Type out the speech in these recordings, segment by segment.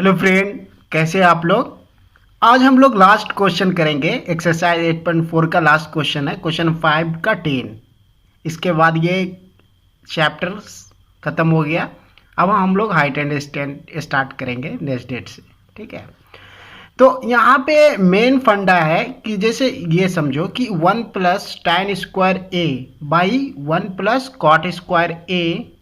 Hello friend, कैसे हैं आप लोग। आज हम लोग लास्ट क्वेश्चन करेंगे। एक्सरसाइज 8.4 का लास्ट क्वेश्चन है, क्वेश्चन 5 का 10। इसके बाद ये चैप्टर खत्म हो गया। अब हम लोग हाइट एंड स्टैंड स्टार्ट करेंगे नेक्स्ट डेट से। ठीक है, तो यहाँ पे मेन फंडा है कि जैसे ये समझो कि 1 plus tan square A by 1 plus cot square A,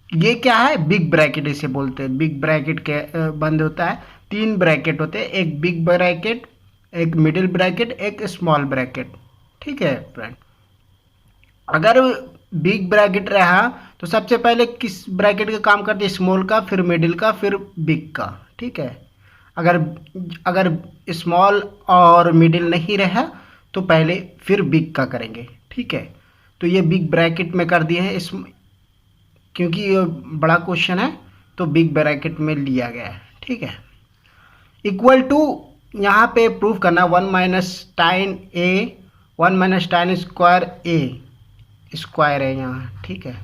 ये क्या है, बिग ब्रैकेट इसे बोलते हैं। बिग ब्रैकेट के बंद होता है, तीन ब्रैकेट होते हैं, एक बिग ब्रैकेट, एक मिडिल ब्रैकेट, एक स्मॉल ब्रैकेट। ठीक है फ्रेंड, अगर बिग ब्रैकेट रहा तो सबसे पहले किस ब्रैकेट का काम करते हैं, स्मॉल का, फिर मिडिल का, फिर बिग का। ठीक है, अगर अगर स्मॉल और मिडिल नहीं रहा तो पहले फिर बिग का करेंगे। ठीक है, तो ये बिग ब्रैकेट में कर दिए हैं क्योंकि ये बड़ा क्वेश्चन है तो बिग ब्रैकेट में लिया गया है। ठीक है, इक्वल टू यहाँ पे प्रूव करना 1 माइनस टाइन ए, 1 माइनस टाइन स्क्वायर ए, स्क्वायर है यहाँ। ठीक है,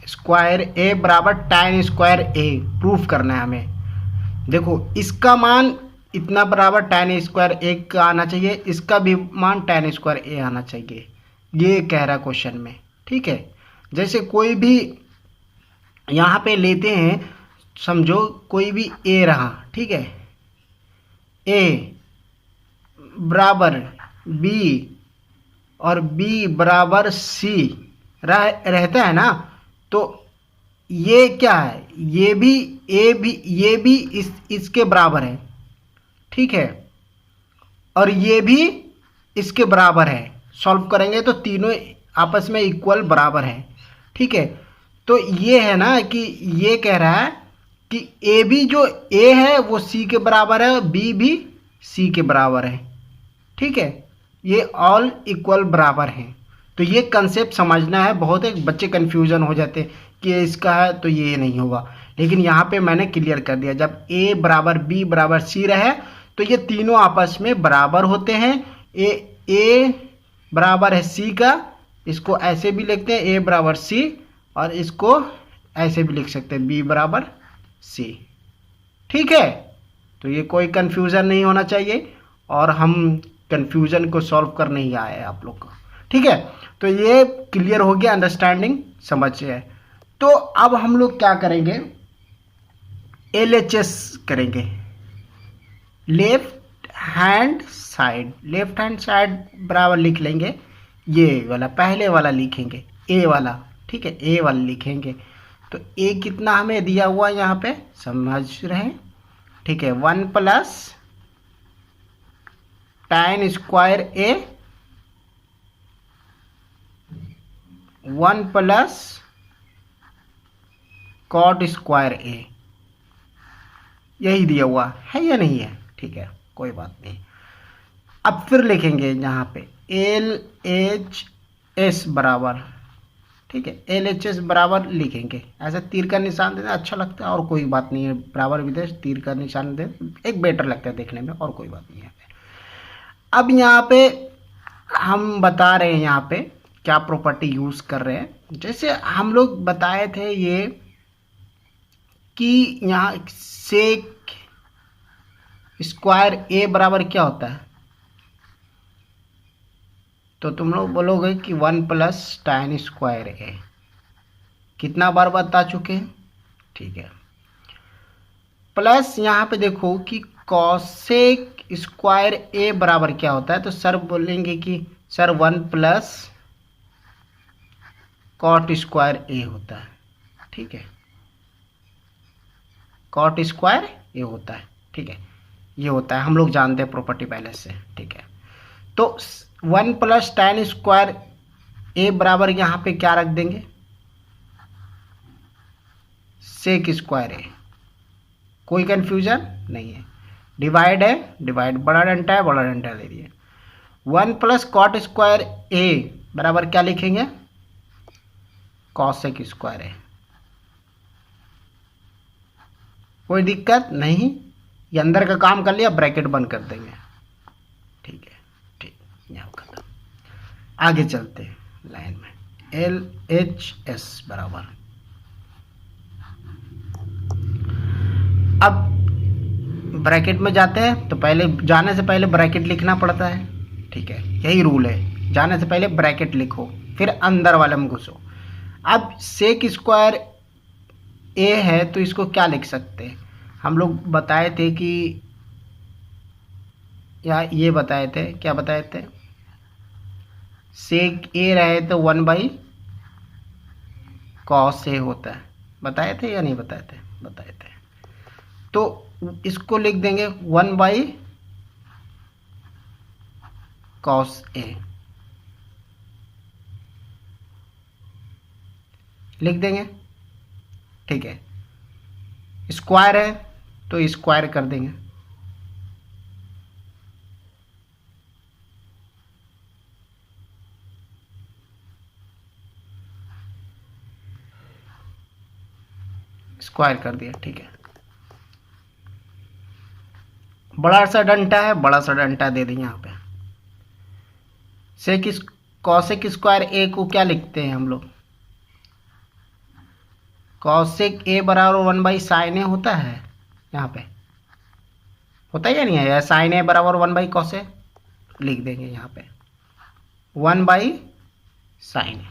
स्क्वायर ए बराबर टाइन स्क्वायर ए प्रूफ करना है हमें। देखो इसका मान इतना बराबर tan स्क्वायर ए का आना चाहिए, इसका भी मान tan स्क्वायर ए आना चाहिए, ये कह रहा क्वेश्चन में। ठीक है, जैसे कोई भी यहाँ पे लेते हैं, समझो कोई भी ए रहा। ठीक है, ए बराबर बी और बी बराबर सी रहता है ना, तो ये क्या है, ये भी ए भी, ये भी इसके बराबर है। ठीक है, और ये भी इसके बराबर है। सॉल्व करेंगे तो तीनों आपस में इक्वल बराबर है। ठीक है, तो ये है ना कि ये कह रहा है कि ए भी जो ए है वो सी के बराबर है, बी भी सी के बराबर है। ठीक है, ये ऑल इक्वल बराबर हैं। तो ये कंसेप्ट समझना है, बहुत एक बच्चे कंफ्यूजन हो जाते हैं कि इसका है तो ये नहीं होगा, लेकिन यहाँ पे मैंने क्लियर कर दिया। जब ए बराबर बी बराबर सी रहे तो ये तीनों आपस में बराबर होते हैं। ए बराबर है सी का, इसको ऐसे भी लिखते हैं ए बराबर सी, और इसको ऐसे भी लिख सकते हैं बी बराबर सी। ठीक है, तो ये कोई कंफ्यूजन नहीं होना चाहिए, और हम कंफ्यूजन को सॉल्व करने ही आए हैं आप लोग को। ठीक है, तो ये क्लियर हो गया, अंडरस्टैंडिंग समझ है। तो अब हम लोग क्या करेंगे, एलएचएस करेंगे। Left hand side, left hand side बराबर लिख लेंगे, ये वाला पहले वाला लिखेंगे, ए वाला। ठीक है, ए वाला लिखेंगे, तो ए कितना हमें दिया हुआ यहाँ पे समझ रहे हैं। ठीक है, 1 प्लस tan स्क्वायर ए, 1 प्लस कॉट स्क्वायर ए, यही दिया हुआ है या नहीं है। ठीक है, कोई बात नहीं। अब फिर लिखेंगे यहाँ पे एल एच एस बराबर। ठीक है, एल एच एस बराबर लिखेंगे, ऐसा तीर का निशान देना अच्छा लगता है, और कोई बात नहीं है। बराबर विदेश तीर का निशान दे एक बेटर लगता है देखने में, और कोई बात नहीं है। अब यहाँ पे हम बता रहे हैं, यहाँ पे क्या प्रॉपर्टी यूज कर रहे हैं। जैसे हम लोग बताए थे ये कि यहाँ सेक स्क्वायर ए बराबर क्या होता है, तो तुम लोग बोलोगे कि 1 प्लस tan स्क्वायर ए। कितना बार बता चुके हैं। ठीक है, प्लस यहाँ पे देखो कि कॉसेक स्क्वायर ए बराबर क्या होता है, तो सर बोलेंगे कि सर 1 प्लस कॉट स्क्वायर ए होता है। ठीक है, कॉट स्क्वायर ए होता है। ठीक है, ये होता है, हम लोग जानते हैं प्रॉपर्टी पहले से। ठीक है, तो 1 प्लस tan स्क्वायर ए बराबर यहाँ पे क्या रख देंगे, सेक स्क्वायर ए। कोई कंफ्यूजन नहीं है, डिवाइड है, डिवाइड बड़ा डंडा है, बड़ा डंडा ले दिए। 1 प्लस कॉट स्क्वायर ए बराबर क्या लिखेंगे, कॉसेक स्क्वायर ए। कोई दिक्कत नहीं, ये अंदर का काम कर लिया, ब्रैकेट बंद कर देंगे। ठीक है, ठीक, यहाँ खत्म। आगे चलते हैं लाइन में, एल एच एस बराबर अब ब्रैकेट में जाते हैं तो पहले जाने से पहले ब्रैकेट लिखना पड़ता है, ठीक है, यही रूल है, जाने से पहले ब्रैकेट लिखो फिर अंदर वाले में घुसो। अब सेक स्क्वायर ए है तो इसको क्या लिख सकते हैं, हम लोग बताए थे कि या ये बताए थे, क्या बताए थे, सेक ए रहे तो 1/cos ए होता है, बताए थे या नहीं बताए थे, बताए थे। तो इसको लिख देंगे 1/cos ए, लिख देंगे, ठीक है। स्क्वायर है तो स्क्वायर कर देंगे, स्क्वायर कर दिया, ठीक है। बड़ा सा डंटा है, बड़ा सा डंटा दे दें यहाँ पे। सेक कॉसेक स्क्वायर ए को क्या लिखते हैं हम लोग, कॉसेक ए बराबर 1/sin ए होता है, यहाँ पे होता है या नहीं है, या sin ए बराबर 1/cos ए लिख देंगे यहाँ पे 1/sin ए।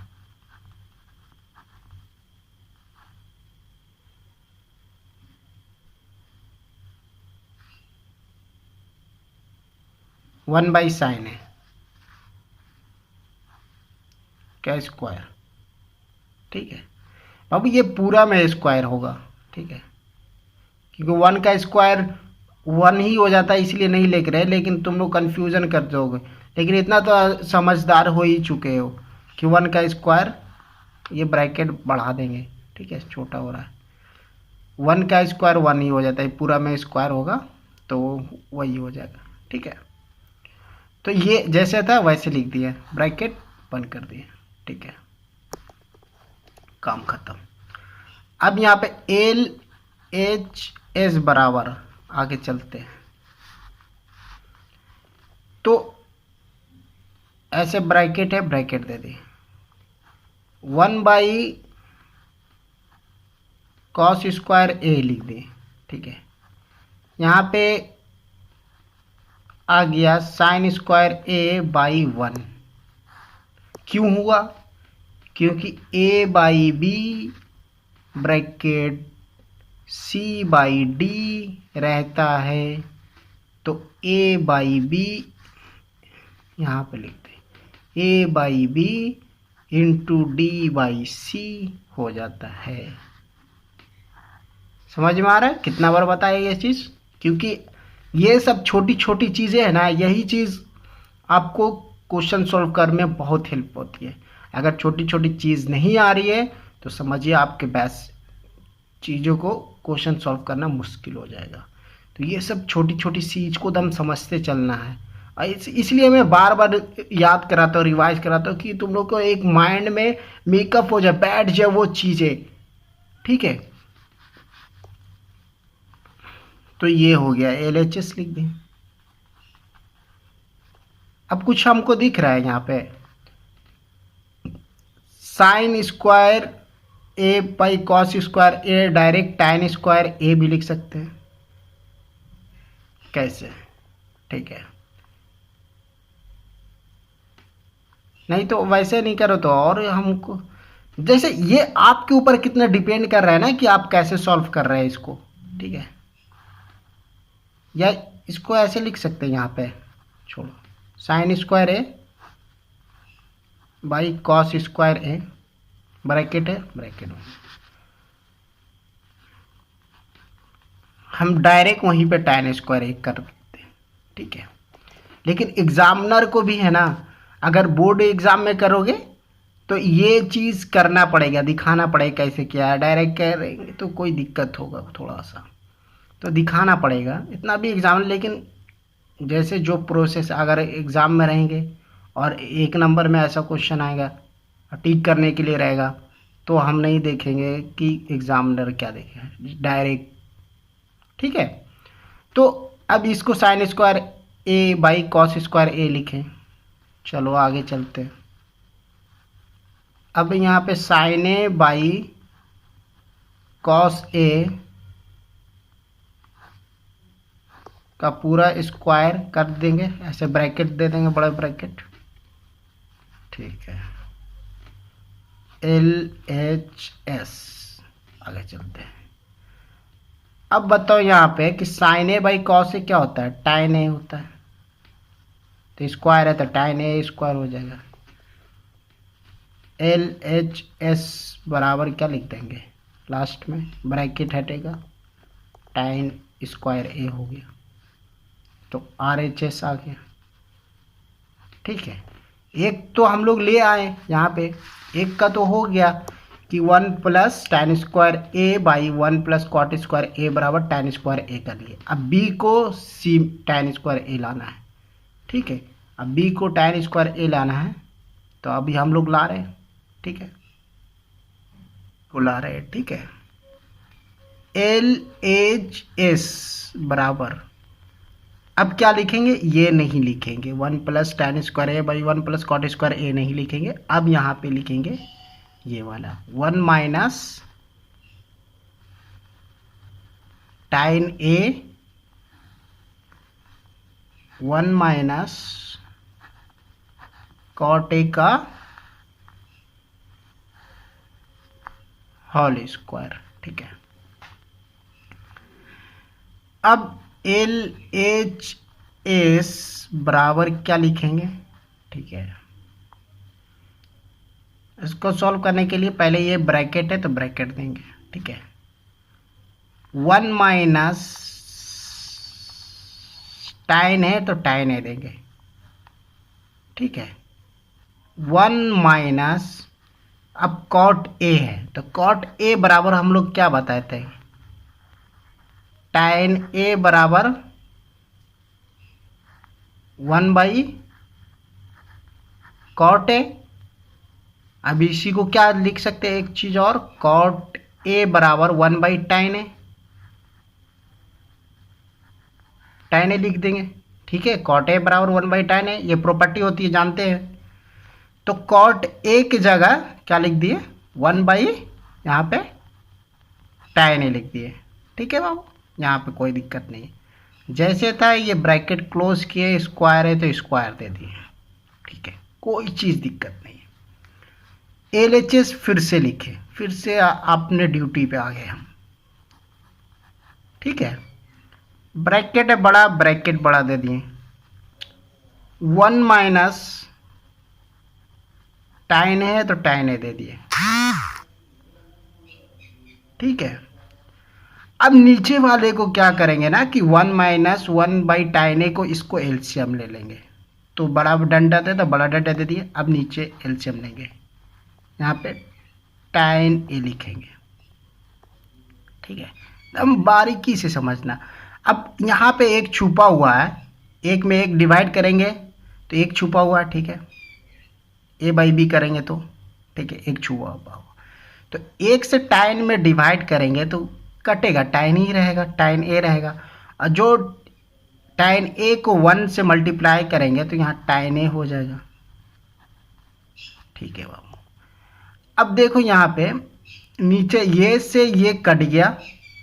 1/sin ए क्या स्क्वायर, ठीक है बाबू, ये पूरा में स्क्वायर होगा, ठीक है, क्योंकि 1 का स्क्वायर 1 ही हो जाता है इसलिए नहीं लिख रहे, लेकिन तुम लोग कन्फ्यूजन कर दोगे। लेकिन इतना तो समझदार हो ही चुके हो कि 1 का स्क्वायर, ये ब्रैकेट बढ़ा देंगे, ठीक है, छोटा हो रहा है, 1 का स्क्वायर 1 ही हो जाता है, पूरा में स्क्वायर होगा तो वही हो जाएगा, ठीक है। तो ये जैसे था वैसे लिख दिया, ब्रैकेट बंद कर दिया, ठीक है, काम खत्म। अब यहाँ पे एल एच एस बराबर, आगे चलते हैं तो ऐसे ब्रैकेट है, ब्रैकेट दे दी 1/cos स्क्वायर ए लिख दी, ठीक है। यहाँ पे आ गया sin स्क्वायर ए बाई 1, क्यों हुआ, क्योंकि a by B bracket c by D रहता है, तो a बाई बी यहाँ पे लिखते हैं a by B into D by C हो जाता है। समझ में आ रहा है, कितना बार बताया ये चीज़, क्योंकि ये सब छोटी छोटी चीज़ें हैं ना, यही चीज़ आपको क्वेश्चन सॉल्व करने में बहुत हेल्प होती है। अगर छोटी छोटी चीज़ नहीं आ रही है तो समझिए आपके बस चीज़ों को क्वेश्चन सॉल्व करना मुश्किल हो जाएगा। तो ये सब छोटी छोटी चीज़ को दम समझते चलना है, और इसलिए मैं बार बार याद कराता हूँ, रिवाइज कराता हूँ कि तुम लोग को एक माइंड में मेकअप हो जाए, बैठ जाए वो चीज़ें, ठीक है। तो ये हो गया, LHS लिख दें। अब कुछ हमको दिख रहा है यहाँ पे, sine square A by cos square A, direct tan square A भी लिख सकते हैं, कैसे, ठीक है, नहीं तो वैसे नहीं करो तो और हमको, जैसे ये आपके ऊपर कितना डिपेंड कर रहा है ना कि आप कैसे सॉल्व कर रहे हैं इसको, ठीक है। या इसको ऐसे लिख सकते हैं, यहाँ पे छोड़ो, sign square A by cos square A, bracket है, ब्रैकेट में हम डायरेक्ट वहीं पे tan स्क्वायर ए कर देते हैं, ठीक है। लेकिन एग्जामिनर को भी है ना, अगर बोर्ड एग्जाम में करोगे तो ये चीज़ करना पड़ेगा, दिखाना पड़ेगा कैसे किया है, डायरेक्ट करेंगे तो कोई दिक्कत होगा थोड़ा सा, तो दिखाना पड़ेगा इतना भी एग्जाम। लेकिन जैसे जो प्रोसेस, अगर एग्ज़ाम में रहेंगे और एक नंबर में ऐसा क्वेश्चन आएगा टिक करने के लिए रहेगा, तो हम नहीं देखेंगे कि एग्जामिनर क्या देखेगा, डायरेक्ट, ठीक है। तो अब इसको sine square A by cos square A लिखें, चलो आगे चलते हैं। अब यहाँ पे sine A by cos A का पूरा स्क्वायर कर देंगे, ऐसे ब्रैकेट दे देंगे, बड़ा ब्रैकेट। ठीक है, LHS। आगे चलते हैं। अब बताओ यहाँ पे कि साइन ए बाई कॉस ए क्या होता है, टाइन ए होता है। तो स्क्वायर है तो टाइन ए स्क्वायर हो जाएगा। LHS बराबर क्या लिख देंगे, लास्ट में ब्रैकेट हटेगा, टाइन स्क्वायर ए हो गया, तो RHS आ गया। ठीक है, एक तो हम लोग ले आए यहाँ पे, एक का तो हो गया कि 1 plus tan square A by 1 plus cot square A बराबर टाइन स्क्वायर ए कर लिए। अब बी को सी टाइन स्क्वायर ए लाना है। ठीक है, अब बी को टाइन स्क्वायर ए लाना है, तो अभी हम लोग ला रहे हैं। ठीक है, वो ला रहे हैं। ठीक है, LHS बराबर, अब क्या लिखेंगे, ये नहीं लिखेंगे, 1 plus tan square A by 1 plus cot square A नहीं लिखेंगे। अब यहाँ पे लिखेंगे ये वाला 1 माइनस टाइन ए 1 माइनस कॉट ए का होल स्क्वायर। ठीक है, अब LHS बराबर क्या लिखेंगे। ठीक है, इसको सॉल्व करने के लिए पहले ये ब्रैकेट है तो ब्रैकेट देंगे। ठीक है, 1 माइनस टाइन है तो टाइन ए देंगे। ठीक है, 1 माइनस, अब कॉट ए है तो कॉट ए बराबर हम लोग क्या बताए थे, टाइन ए बराबर 1 बाई कॉट ए। अब इसी को क्या लिख सकते हैं, एक चीज और, कॉट ए बराबर 1 बाई टाइन ए, टाइन ए लिख देंगे। ठीक है, कॉट ए बराबर 1 बाई टाइन ए, ये प्रॉपर्टी होती है, जानते हैं। तो कॉट ए की जगह क्या लिख दिए, 1 बाई यहाँ पे टाइन ए लिख दिए। ठीक है बाबू, यहाँ पे कोई दिक्कत नहीं है, जैसे था ये ब्रैकेट क्लोज किए, स्क्वायर है तो स्क्वायर दे दिए। ठीक है, कोई चीज दिक्कत नहीं है। LHS फिर से लिखे, फिर से अपने ड्यूटी पे आ गए हम। ठीक है, ब्रैकेट है बड़ा, ब्रैकेट बड़ा दे दिए, 1 माइनस टाइन है तो टाइन ए दे दिए। ठीक है, अब नीचे वाले को क्या करेंगे ना कि 1 माइनस 1 बाई टाइन ए को, इसको एलसीएम ले लेंगे। तो बड़ा डंडा थे तो बड़ा डंडा दे दिए, अब नीचे एलसीएम लेंगे, यहाँ पे टाइन ए लिखेंगे। ठीक है, एकदम बारीकी से समझना। अब यहाँ पे एक छुपा हुआ है, एक में एक डिवाइड करेंगे तो एक छुपा हुआ है। ठीक है, ए बाई बी करेंगे तो, ठीक है, एक छुपा हुआ, तो एक से टाइन में डिवाइड करेंगे तो कटेगा, टाइन ही रहेगा, टाइन ए रहेगा। और जो टाइन ए को 1 से मल्टीप्लाई करेंगे तो यहाँ टाइन ए हो जाएगा। ठीक है बाबू, अब देखो यहाँ पे नीचे ये से ये कट गया,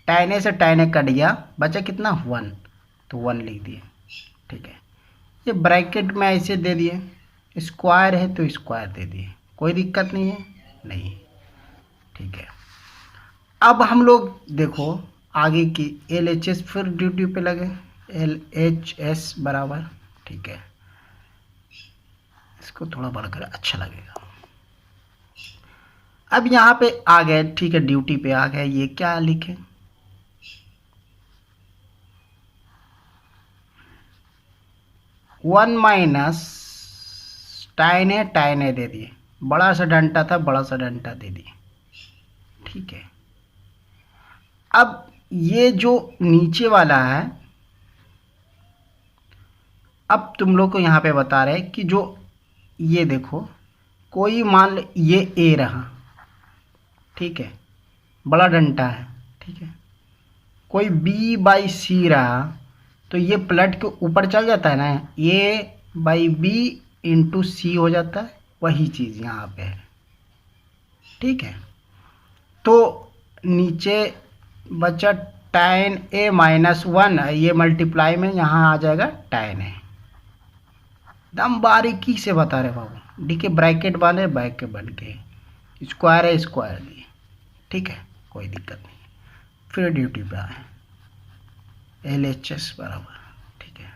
टाइन ए से टाइन ए कट गया, बचा कितना 1, तो 1 लिख दिए। ठीक है, ये ब्रैकेट में ऐसे दे दिए, स्क्वायर है तो स्क्वायर दे दिए, कोई दिक्कत नहीं है, नहीं। ठीक है, अब हम लोग देखो आगे की LHS फिर ड्यूटी पे लगे, LHS बराबर, ठीक है, इसको थोड़ा बड़ा कर अच्छा लगेगा। अब यहाँ पे आ गए, ठीक है, ड्यूटी पे आ गए, ये क्या लिखे, वन माइनस टाइन ए दे दिए, बड़ा सा डंटा था, बड़ा सा डंटा दे दिए। ठीक है, अब ये जो नीचे वाला है, अब तुम लोग को यहाँ पे बता रहे कि जो ये देखो, कोई मान लो ये ए रहा, ठीक है, बड़ा डंटा है, ठीक है, कोई बी बाई सी रहा, तो ये प्लट के ऊपर चल जाता है ना, ए बाई बी इंटू सी हो जाता है, वही चीज़ यहाँ पे है। ठीक है, तो नीचे बचा tan a माइनस 1, ये मल्टीप्लाई में यहाँ आ जाएगा tan a। एकदम बारीकी से बता रहे बाबू, डी के ब्रैकेट वाले बैक के बन के स्क्वायर है स्क्वायर दिए, ठीक है, कोई दिक्कत नहीं। फिर ड्यूटी पे आए, LHS बराबर, ठीक है,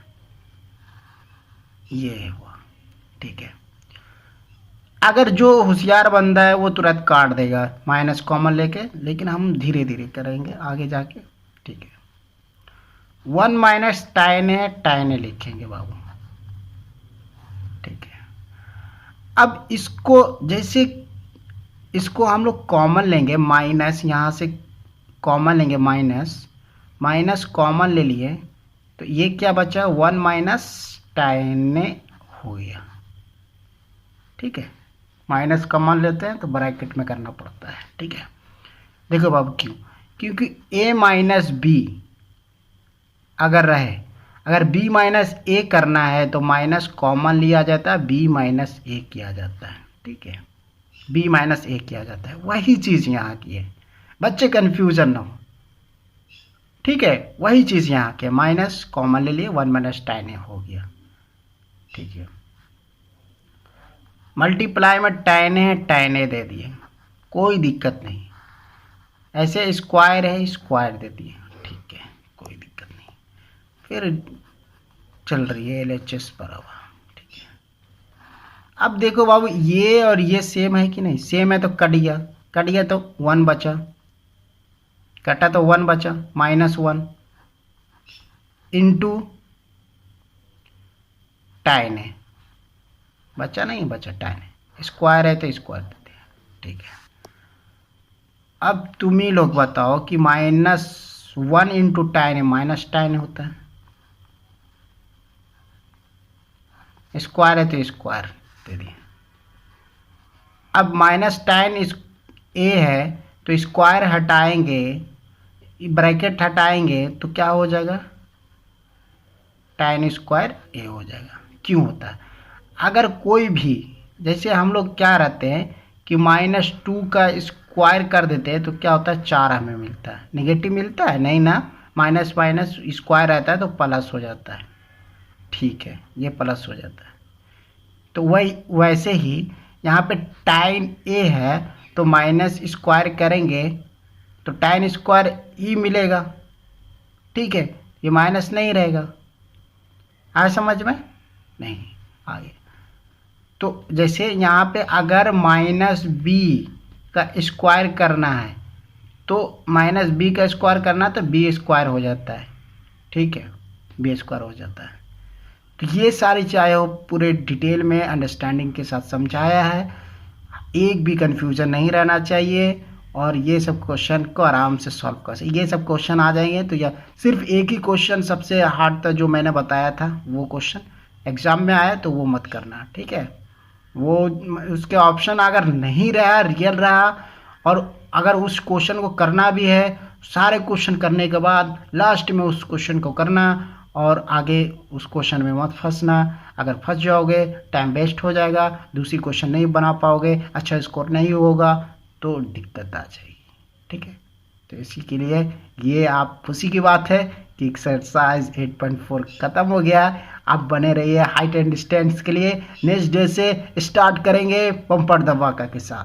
ये हुआ, ठीक है। अगर जो होशियार बंदा है वो तुरंत काट देगा माइनस कॉमन लेके, लेकिन हम धीरे धीरे करेंगे आगे जाके, ठीक है। 1 माइनस tan a लिखेंगे बाबू, ठीक है। अब इसको जैसे इसको हम लोग कॉमन लेंगे, माइनस यहाँ से कॉमन लेंगे, माइनस कॉमन ले लिए तो ये क्या बचा, 1 माइनस tan a हो गया, ठीक है। माइनस कॉमन लेते हैं तो ब्रैकेट में करना पड़ता है, ठीक है। देखो बाबू क्यों, क्योंकि a माइनस बी अगर रहे, अगर b माइनस ए करना है तो माइनस कॉमन लिया जाता है, b माइनस ए किया जाता है, ठीक है, b माइनस ए किया जाता है। वही चीज़ यहाँ की है, बच्चे कन्फ्यूजन ना हो, ठीक है। वही चीज़ यहाँ के माइनस कॉमन ले लिए, 1 माइनस tan a हो गया, ठीक है। मल्टीप्लाई में tan a दे दिए, कोई दिक्कत नहीं। ऐसे स्क्वायर है स्क्वायर दे दिए, ठीक है, कोई दिक्कत नहीं। फिर चल रही है LHS बराबर, ठीक है। अब देखो बाबू ये और ये सेम है कि नहीं, सेम है तो कट गया तो 1 बचा, कटा तो 1 बचा, -1 इंटू tan a, बचा नहीं बचा tan a, स्क्वायर है तो स्क्वायर देते हैं, ठीक है। अब तुम ही लोग बताओ कि -1 into tan a minus tan a होता है, स्क्वायर है तो स्क्वायर दे दिए। अब माइनस tan a है तो स्क्वायर हटाएंगे, ब्रैकेट हटाएंगे तो क्या हो जाएगा, tan स्क्वायर a हो जाएगा। क्यों होता है, अगर कोई भी, जैसे हम लोग क्या रहते हैं कि -2 का स्क्वायर कर देते हैं तो क्या होता है, 4 हमें मिलता है, नेगेटिव मिलता है नहीं ना, माइनस माइनस स्क्वायर रहता है तो प्लस हो जाता है, ठीक है, ये प्लस हो जाता है। तो वही वैसे ही यहाँ पे tan a है तो माइनस स्क्वायर करेंगे तो tan स्क्वायर e मिलेगा, ठीक है, ये माइनस नहीं रहेगा। आया समझ में, नहीं आगे। तो जैसे यहाँ पे अगर -b का स्क्वायर करना है तो -b का स्क्वायर करना है तो b स्क्वायर हो जाता है, ठीक है, b स्क्वायर हो जाता है। तो ये सारी चाहे हो पूरे डिटेल में अंडरस्टैंडिंग के साथ समझाया है, एक भी कन्फ्यूज़न नहीं रहना चाहिए, और ये सब क्वेश्चन को आराम से सॉल्व कर सकते। ये सब क्वेश्चन आ जाएंगे तो या सिर्फ एक ही क्वेश्चन सबसे हार्ड था जो मैंने बताया था, वो क्वेश्चन एग्ज़ाम में आया तो वो मत करना, ठीक है। वो उसके ऑप्शन अगर नहीं रहा, रियल रहा, और अगर उस क्वेश्चन को करना भी है, सारे क्वेश्चन करने के बाद लास्ट में उस क्वेश्चन को करना, और आगे उस क्वेश्चन में मत फंसना। अगर फंस जाओगे टाइम वेस्ट हो जाएगा, दूसरी क्वेश्चन नहीं बना पाओगे, अच्छा स्कोर नहीं होगा तो दिक्कत आ जाएगी, ठीक है। तो इसी के लिए ये आप खुशी की बात है कि एक्सरसाइज 8.4 ख़त्म हो गया। आप बने रहिए हाइट एंड डिस्टेंस के लिए, नेक्स्ट डे से स्टार्ट करेंगे बम्पर धमाका के साथ।